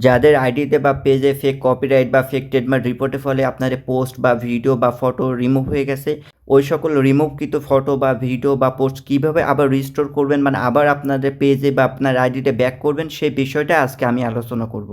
যাদের আইডিতে বা পেজে ফেক কপিরাইট বা ফেক ট্রেডমার্ক রিপোর্টের ফলে আপনাদের পোস্ট বা ভিডিও বা ফটো রিমুভ হয়ে গেছে, ওই সকল রিমুভকৃত ফটো বা ভিডিও বা পোস্ট কীভাবে আবার রিস্টোর করবেন, মানে আবার আপনাদের পেজে বা আপনার আইডিতে ব্যাক করবেন, সেই বিষয়টা আজকে আমি আলোচনা করব।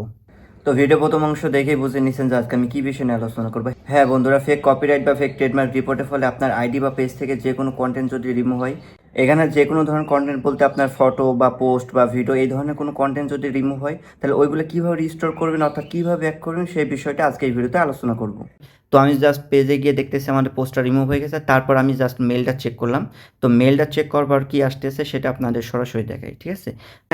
তো ভিডিও প্রথম অংশ দেখেই বুঝে নিচ্ছেন যে আজকে আমি কী বিষয় নিয়ে আলোচনা করবো। হ্যাঁ বন্ধুরা, ফেক কপিরাইট বা ফেক ট্রেডমার্ক রিপোর্টের ফলে আপনার আইডি বা পেজ থেকে যে কোনো কন্টেন্ট যদি রিমুভ হয়, এখানে যে কোনো ধরনের কন্টেন্ট বলতে আপনার ফটো বা পোস্ট বা ভিডিও এই ধরনের কোনো কন্টেন্ট যদি রিমুভ হয়, তাহলে ওইগুলো কীভাবে রিস্টোর করবেন অর্থাৎ কীভাবে ব্যাক করবেন সেই বিষয়টা আজকে এই ভিডিওতে আলোচনা করব। তো আমি জাস্ট পেজে গিয়ে দেখতেছি আমাদের পোস্টটা রিমুভ হয়ে গেছে, তারপর আমি জাস্ট মেলটা চেক করলাম। তো মেলটা চেক করবার কি আসতেছে সেটা আপনাদের সরাসরি দেখাই, ঠিক আছে।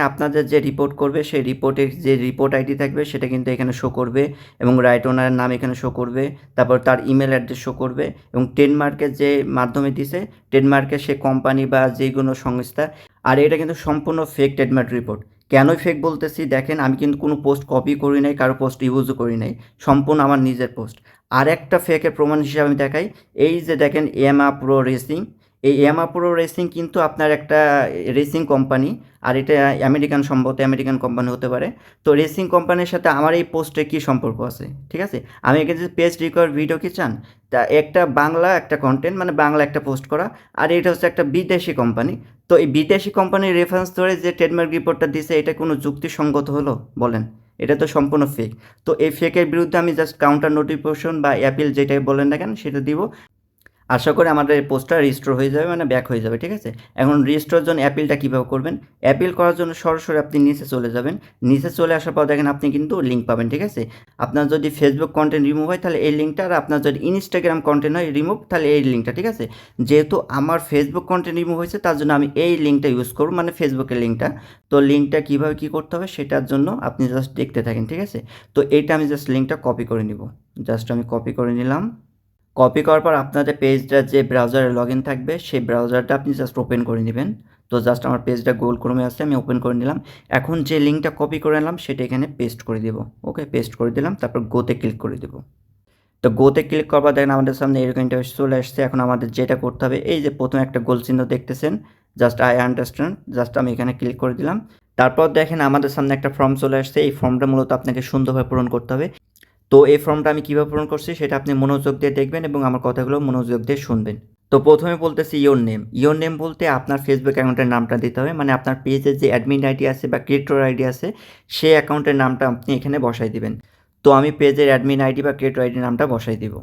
আপনাদের যে রিপোর্ট করবে সেই রিপোর্টের যে রিপোর্ট আইডি থাকবে সেটা কিন্তু এখানে শো করবে এবং রাইট ওনারের নাম এখানে শো করবে, তারপর তার ইমেল অ্যাড্রেস শো করবে এবং ট্রেডমার্কের যে মাধ্যমে দিছে ট্রেডমার্কের সে কোম্পানি বা যে কোনো সংস্থা। আর এটা কিন্তু সম্পূর্ণ ফেক ট্রেডমার্ক রিপোর্ট। কেনই ফেক বলতেছি দেখেন, আমি কিন্তু কোনো পোস্ট কপি করি নাই, কারো পোস্ট ইউজও করি নাই, সম্পূর্ণ আমার নিজের পোস্ট। আর একটা ফেকের প্রমাণ হিসেবে আমি দেখাই, এই যে দেখেন ইয়ামাহা প্রো রেসিং, এই ইয়ামাহা প্রো রেসিং কিন্তু আপনার একটা রেসিং কোম্পানি, আর এটা আমেরিকান, সম্ভবত আমেরিকান কোম্পানি হতে পারে। তো রেসিং কোম্পানির সাথে আমার এই পোস্টে কী সম্পর্ক আছে, ঠিক আছে। আমি এখানে যে পেজ রিকোয়ার ভিডিও কি চান, তা একটা বাংলা একটা কন্টেন্ট, মানে বাংলা একটা পোস্ট করা, আর এটা হচ্ছে একটা বিদেশি কোম্পানি। তো এই বিদেশি কোম্পানির রেফারেন্স ধরে যে ট্রেডমার্ক রিপোর্টটা দিছে, এটা কোনো যুক্তিসঙ্গত হলো বলেন? এটা তো সম্পূর্ণ ফেক। তো এই ফেকের বিরুদ্ধে আমি জাস্ট কাউন্টার নোটিফিকেশন বা অ্যাপিল যেটাই বলেন না কেন সেটা দিব। আশা করি আমাদের এই পোস্টটা রিস্টোর হয়ে যাবে, মানে ব্যাক হয়ে যাবে, ঠিক আছে। এখন রিস্টোরের জন্য অ্যাপিলটা কীভাবে করবেন? অ্যাপিল করার জন্য সরাসরি আপনি নিচে চলে যাবেন। নিচে চলে আসার পর দেখেন আপনি কিন্তু লিঙ্ক পাবেন, ঠিক আছে। আপনার যদি ফেসবুক কন্টেন্ট রিমুভ হয় তাহলে এই লিঙ্কটা, আর আপনার যদি ইনস্টাগ্রাম কন্টেন্ট হয় রিমুভ তাহলে এই লিঙ্কটা, ঠিক আছে। যেহেতু আমার ফেসবুক কন্টেন্ট রিমুভ হয়েছে তার জন্য আমি এই লিঙ্কটা ইউজ করব, মানে ফেসবুকের লিঙ্কটা। তো লিঙ্কটা কীভাবে কী করতে হবে সেটার জন্য আপনি জাস্ট দেখতে থাকেন, ঠিক আছে। তো এইটা আমি জাস্ট লিঙ্কটা কপি করে নিব। জাস্ট আমি কপি করে নিলাম। কপি করার পর আপনাদের পেজটা যে ব্রাউজারে লগ ইন থাকবে সেই ব্রাউজারটা আপনি জাস্ট ওপেন করে নেবেন। তো জাস্ট আমার পেজটা গুগল ক্রোমে আছে, আমি ওপেন করে নিলাম। এখন যে লিঙ্কটা কপি করে নিলাম সেটা এখানে পেস্ট করে দেব। ওকে, পেস্ট করে দিলাম, তারপর গোতে ক্লিক করে দেব। তো গোতে ক্লিক করবার দেখেন আমাদের সামনে এরকম ইন্টারফেস চলে আসছে। এখন আমাদের যেটা করতে হবে, এই যে প্রথমে একটা গোল চিহ্ন দেখতেছেন, জাস্ট আই আন্ডারস্ট্যান্ড, জাস্ট আমি এখানে ক্লিক করে দিলাম। তারপর দেখেন আমাদের সামনে একটা ফর্ম চলে আসছে। এই ফর্মটা মূলত আপনাকে সুন্দরভাবে পূরণ করতে হবে। তো এই ফর্মটা আমি কীভাবে পূরণ করছি সেটা আপনি মনোযোগ দিয়ে দেখবেন এবং আমার কথাগুলো মনোযোগ দিয়ে শুনবেন। তো প্রথমে বলতেছি ইওর নেম। ইওর নেম বলতে আপনার ফেসবুক অ্যাকাউন্টের নামটা দিতে হবে, মানে আপনার পেজের যে অ্যাডমিন আইডি আছে বা ক্রিয়েটর আইডি আছে সেই অ্যাকাউন্টের নামটা আপনি এখানে বসাই দিবেন। তো আমি পেজের অ্যাডমিন আইডি বা ক্রিয়েটর আইডি নামটা বসাই দিব।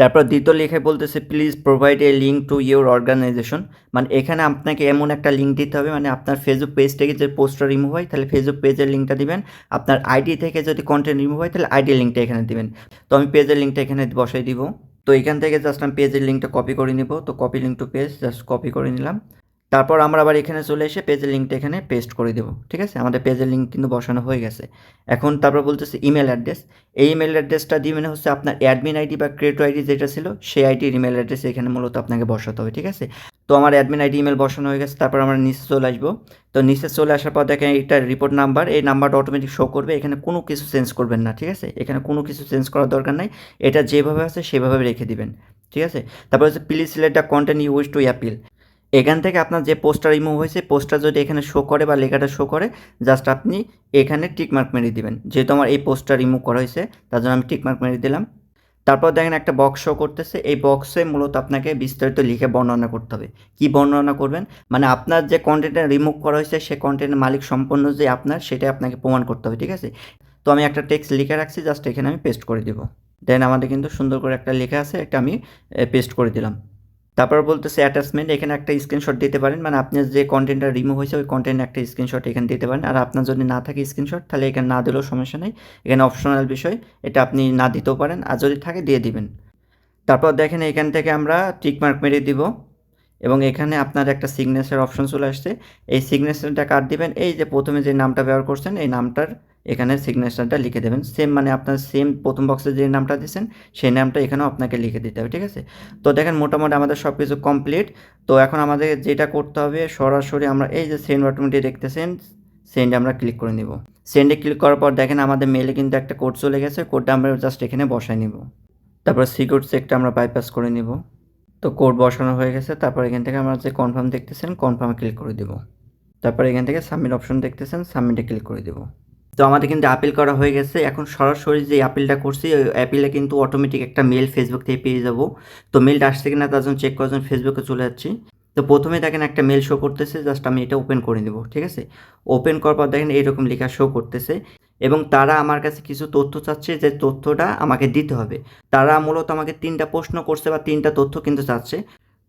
তারপর দ্বিতীয় লেখায় বলতেছে please provide a link to your organisation, মানে এখানে আপনাকে এমন একটা লিঙ্ক দিতে হবে, মানে আপনার ফেসবুক পেজ থেকে যে পোস্টটা রিমুভ হয় তাহলে ফেসবুক পেজের লিঙ্কটা দিবেন। আপনার আইডি থেকে যদি কন্টেন্ট রিমুভ হয় তাহলে আইডি লিঙ্কটা এখানে দিবেন। তো আমি পেজের লিঙ্কটা এখানে বসাই দিব। তো এখান থেকে জাস্ট আমি পেজের লিঙ্কটা কপি করে নিব। তো copy link to page, just copy করে নিলাম। তারপর আমরা আবার এখানে চলে এসে পেজের লিঙ্কটা এখানে পেস্ট করে দেবো, ঠিক আছে। আমাদের পেজের লিঙ্ক কিন্তু বসানো হয়ে গেছে। এখন তারপর বলতেছে ইমেল অ্যাড্রেস। এই ইমেল অ্যাড্রেসটা দিবেন হচ্ছে আপনার অ্যাডমিন আইডি বা ক্রিয়েটর আইডি যেটা ছিল সেই আইডির ইমেল অ্যাড্রেস এখানে মূলত আপনাকে বসাতে হবে, ঠিক আছে। তো আমার অ্যাডমিন আইডি ইমেল বসানো হয়ে গেছে। তারপর আমরা নিচে চলে আসবো। তো নিচে চলে আসার পর দেখেন এটা রিপোর্ট নাম্বার, এই নাম্বারটা অটোমেটিক শো করবে। এখানে কোনো কিছু চেঞ্জ করবেন না, ঠিক আছে। এখানে কোনো কিছু চেঞ্জ করার দরকার নাই, এটা যেভাবে আছে সেভাবে রেখে দিবেন, ঠিক আছে। তারপর হচ্ছে please select the content you wish to appeal. এখান থেকে আপনার যে পোস্টটা রিমুভ হয়েছে পোস্টটা যদি এখানে শো করে বা লেখাটা শো করে, জাস্ট আপনি এখানে টিকমার্ক মেরে দিবেন। যেহেতু আমার এই পোস্টটা রিমুভ করা হয়েছে তার জন্য আমি টিকমার্ক মেরে দিলাম। তারপর দেখেন একটা বক্স শো করতেছে, এই বক্সে মূলত আপনাকে বিস্তারিত লিখে বর্ণনা করতে হবে। কী বর্ণনা করবেন? মানে আপনার যে কন্টেন্টটা রিমুভ করা হয়েছে সে কন্টেন্টের মালিক সম্পূর্ণ যে আপনার, সেটাই আপনাকে প্রমাণ করতে হবে, ঠিক আছে। তো আমি একটা টেক্সট লিখে রাখছি, জাস্ট এখানে আমি পেস্ট করে দেবো। দেন আমাদের কিন্তু সুন্দর করে একটা লেখা আছে, এটা আমি পেস্ট করে দিলাম। তারপর বলতেছে অ্যাটাচমেন্ট, এখানে একটা স্ক্রিনশট দিতে পারেন, মানে আপনার যে কন্টেন্টটা রিমুভ হয়েছে ওই কন্টেন্টের একটা স্ক্রিনশট এখানে দিতে পারেন। আর আপনার যদি না থাকে স্ক্রিনশট তাহলে এখানে না দিলেও সমস্যা নেই, এখানে অপশনাল বিষয়, এটা আপনি না দিতেও পারেন, আর যদি থাকে দিয়ে দিবেন। তারপর দেখেন এখান থেকে আমরা টিকমার্ক মেরে দিব এবং এখানে আপনার একটা সিগনেচার অপশন চলে আসছে। এই সিগনেচারটা কার দিবেন? এই যে প্রথমে যে নামটা ব্যবহার করছেন এই নামটার এখানে সিগনেচারটা লিখে দেবেন। সেম, মানে আপনার সেম প্রথম বক্সে যে নামটা দিয়েছেন সেই নামটা এখানেও আপনাকে লিখে দিতে হবে, ঠিক আছে। তো দেখেন মোটামুটি আমাদের সব কিছু কমপ্লিট। তো এখন আমাদের যেটা করতে হবে, সরাসরি আমরা এই যে সেন্ড বাটনটি দেখতেছেন, সেন্ডে আমরা ক্লিক করে নিব। সেন্ডে ক্লিক করার পর দেখেন আমাদের মেলে কিন্তু একটা কোড চলে গেছে, কোডটা আমরা জাস্ট এখানে বসায় নিব। তারপর সিকিউরিটি চেকটা আমরা বাইপাস করে নিব। তো কোড বসানো হয়ে গেছে। তারপর এখান থেকে আমরা যে কনফার্ম দেখতেছেন কনফার্মে ক্লিক করে দেব। তারপর এখান থেকে সাবমিট অপশন দেখতেছেন, সাবমিটে ক্লিক করে দেব। তো আমাদের কিন্তু আপিল করা হয়ে গেছে। এখন সরাসরি যে আপিলটা করছি ওই আপিলে কিন্তু অটোমেটিক একটা মেল ফেসবুক থেকে পেয়ে যাব। তো মেলটা আসছে কিনা তার জন্য চেক করার জন্য ফেসবুকে চলে যাচ্ছি। তো প্রথমে দেখেন একটা মেল শো করতেছে, জাস্ট আমি এটা ওপেন করে নেব, ঠিক আছে? ওপেন করার পর দেখেন এইরকম লেখা শো করতেছে এবং তারা আমার কাছে কিছু তথ্য চাচ্ছে, যে তথ্যটা আমাকে দিতে হবে। তারা মূলত আমাকে ৩টা প্রশ্ন করছে বা ৩টা তথ্য কিন্তু চাচ্ছে।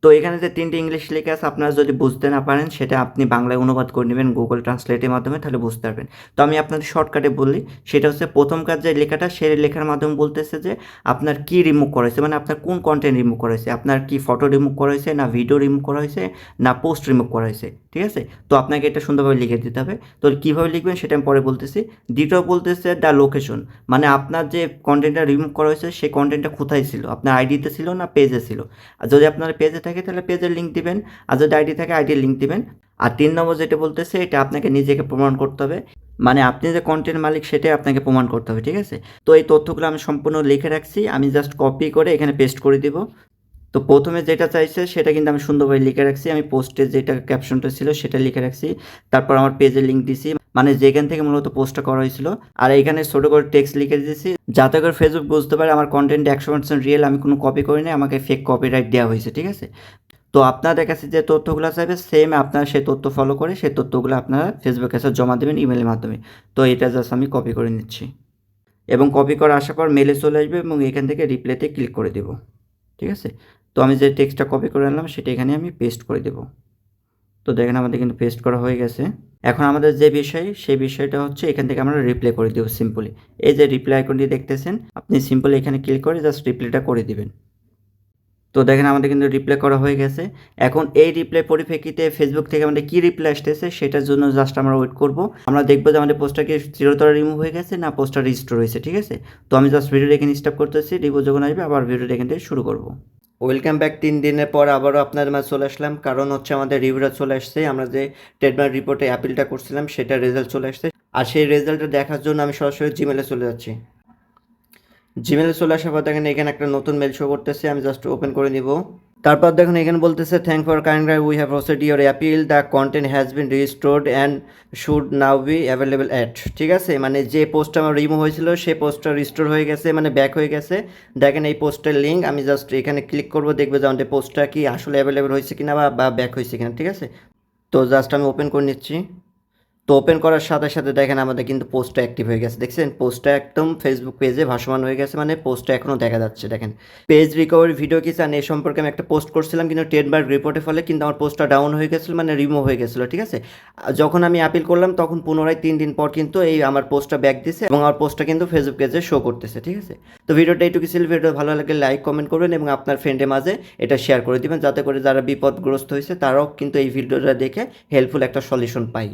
তো এখানে যে ৩টে ইংলিশ লেখা আছে আপনারা যদি বুঝতে না পারেন সেটা আপনি বাংলায় অনুবাদ করে নেবেন গুগল ট্রান্সলেটের মাধ্যমে, তাহলে বুঝতে পারবেন। তো আমি আপনাদের শর্টকাটে বলি, সেটা হচ্ছে প্রথম কাজ যে লেখাটা, সেই লেখার মাধ্যমে বলতেছে যে আপনার কি রিমুভ করা হয়েছে, মানে আপনার কোন কন্টেন্ট রিমুভ করা হয়েছে, আপনার কি ফটো রিমুভ করা হয়েছে, না ভিডিও রিমুভ করা হয়েছে, না পোস্ট রিমুভ করা হয়েছে, ঠিক আছে? তো আপনাকে এটা সুন্দরভাবে লিখে দিতে হবে। তো কীভাবে লিখবেন সেটা আমি পরে বলতেছি। দ্বিতীয় বলতেছে দ্য লোকেশন, মানে আপনার যে কন্টেন্টটা রিমুভ করা হয়েছে সেই কন্টেন্টটা কোথায় ছিল, আপনার আইডিতে ছিল না পেজে ছিল। আর যদি আপনার পেজে থাকে তাহলে পেজের লিঙ্ক দিবেন, আর যদি আইডি থাকে আইডির লিঙ্ক দিবেন। আর ৩ নম্বর যেটা বলতেছে, এটা আপনাকে নিজেকে প্রমাণ করতে হবে, মানে আপনি যে কন্টেন্ট মালিক সেটাই আপনাকে প্রমাণ করতে হবে, ঠিক আছে? তো এই তথ্যগুলো আমি সম্পূর্ণ লিখে রাখছি, আমি জাস্ট কপি করে এখানে পেস্ট করে দিব। তো প্রথমে যেটা চাইছে সেটা কিন্তু আমি সুন্দরভাবে লিখে রাখছি, আমি পোস্টে যেটা ক্যাপশনটা ছিল সেটা লিখে রাখছি। তারপর আমার পেজের লিঙ্ক দিছি, মানে যেখান থেকে মূলত পোস্টটা করা হয়েছিল। আর এখানে ছোট করে টেক্সট লিখে দিয়েছি যাতে করে ফেসবুক বুঝতে পারে আমার কন্টেন্ট 100% রিয়েল, আমি কোনো কপি করিনি, আমাকে ফেক কপিরাইট দেওয়া হয়েছে, ঠিক আছে? তো আপনাদের কাছে যে তথ্যগুলো চাইবে সেম আপনারা সেই তথ্য ফলো করে সেই তথ্যগুলো আপনারা ফেসবুক কাছে জমা দেবেন ইমেলের মাধ্যমে। তো এটা জাস্ট আমি কপি করে নিচ্ছি এবং কপি করে আসার পর মেলে চলে আসবে এবং এখান থেকে রিপ্লাইতে ক্লিক করে দেব, ঠিক আছে? তো আমি যে টেক্সটটা কপি করে আনলাম সেটা এখানে আমি পেস্ট করে দেব। তো দেখেন আমাদের কিন্তু পেস্ট করা হয়ে গেছে। এখন আমাদের যে বিষয় সেই বিষয়টা হচ্ছে এখান থেকে আমরা রিপ্লাই করে দেব সিম্পলি। এই যে রিপ্লাই আইকনটি দেখতেছেন, আপনি সিম্পলি এখানে ক্লিক করে জাস্ট রিপ্লাইটা করে দিবেন। তো দেখেন আমাদের কিন্তু রিপ্লাই করা হয়ে গেছে। এখন এই রিপ্লাই পরিপ্রেক্ষিতে ফেসবুক থেকে আমাদের কি রিপ্লাই আসতেছে সেটার জন্য জাস্ট আমরা ওয়েট করব। আমরা দেখব যে আমাদের পোস্টটা কি চিরতরে রিমুভ হয়ে গেছে না পোস্টটা রিস্টোর হয়েছে, ঠিক আছে? তো আমি জাস্ট ভিডিওটা এখানে স্টপ করতেছি, রিভিউ যখন আসবে আবার ভিডিওটা এখান থেকে শুরু করব। Welcome back. 3 দিনের পর আবারও আপনাদের মাঝে চলে আসলাম, কারণ হচ্ছে আমাদের রিভিউটা চলে আসছে। আমরা যে ট্রেডমার্ক রিপোর্টে অ্যাপিলটা করছিলাম সেটার রেজাল্ট চলে আসছে, আর সেই রেজাল্টটা দেখার জন্য আমি সরাসরি জিমেলে চলে যাচ্ছি। জিমেলে চলে আসার পর দেখেন এখানে একটা নতুন মেল শো করতেছে, আমি জাস্ট ওপেন করে নিব। তারপর দেখুন এখানে বলতেছে thank for kind we have proceed your appeal, the content has been restored and should now be available at, ঠিক আছে? মানে যে পোস্টটা আমার রিমুভ হয়েছিল সেই পোস্টটা রিস্টোর হয়ে গেছে, মানে ব্যাক হয়ে গেছে। দেখেন এই পোস্টের লিঙ্ক, আমি জাস্ট এখানে ক্লিক করবো, দেখবে যে আমাদের পোস্টটা কি আসলে অ্যাভেলেবল হয়েছে কিনা বা ব্যাক হয়েছে কিনা, ঠিক আছে? তো জাস্ট আমি ওপেন করে নিচ্ছি। তো ওপেন করার সাথে সাথে দেখেন আমাদের কিন্তু পোস্টটা অ্যাক্টিভ হয়ে গেছে, দেখছেন? পোস্টটা একদম ফেসবুক পেজে ভাসমান হয়ে গেছে, মানে পোস্টটা এখনও দেখা যাচ্ছে। দেখেন পেজ রিকভারি ভিডিও কি চান এই সম্পর্কে আমি একটা পোস্ট করছিলাম, কিন্তু ট্রেডমার্ক রিপোর্টের ফলে কিন্তু আমার পোস্টটা ডাউন হয়ে গেছিলো, মানে রিমুভ হয়ে গেছিলো, ঠিক আছে? যখন আমি আপিল করলাম তখন পুনরায় 3 দিন পর কিন্তু এই আমার পোস্টটা ব্যাক দিছে এবং আমার পোস্টটা কিন্তু ফেসবুক পেজে শো করতেছে, ঠিক আছে? তো ভিডিওটা এইটুকু ছিল। ভিডিও ভালো লাগলে লাইক কমেন্ট করবেন এবং আপনার ফ্রেন্ডের মাঝে এটা শেয়ার করে দিবেন, যাতে করে যারা বিপদগ্রস্ত হয়েছে তারাও কিন্তু এই ভিডিওটা দেখে হেল্পফুল একটা সলিউশন পায়।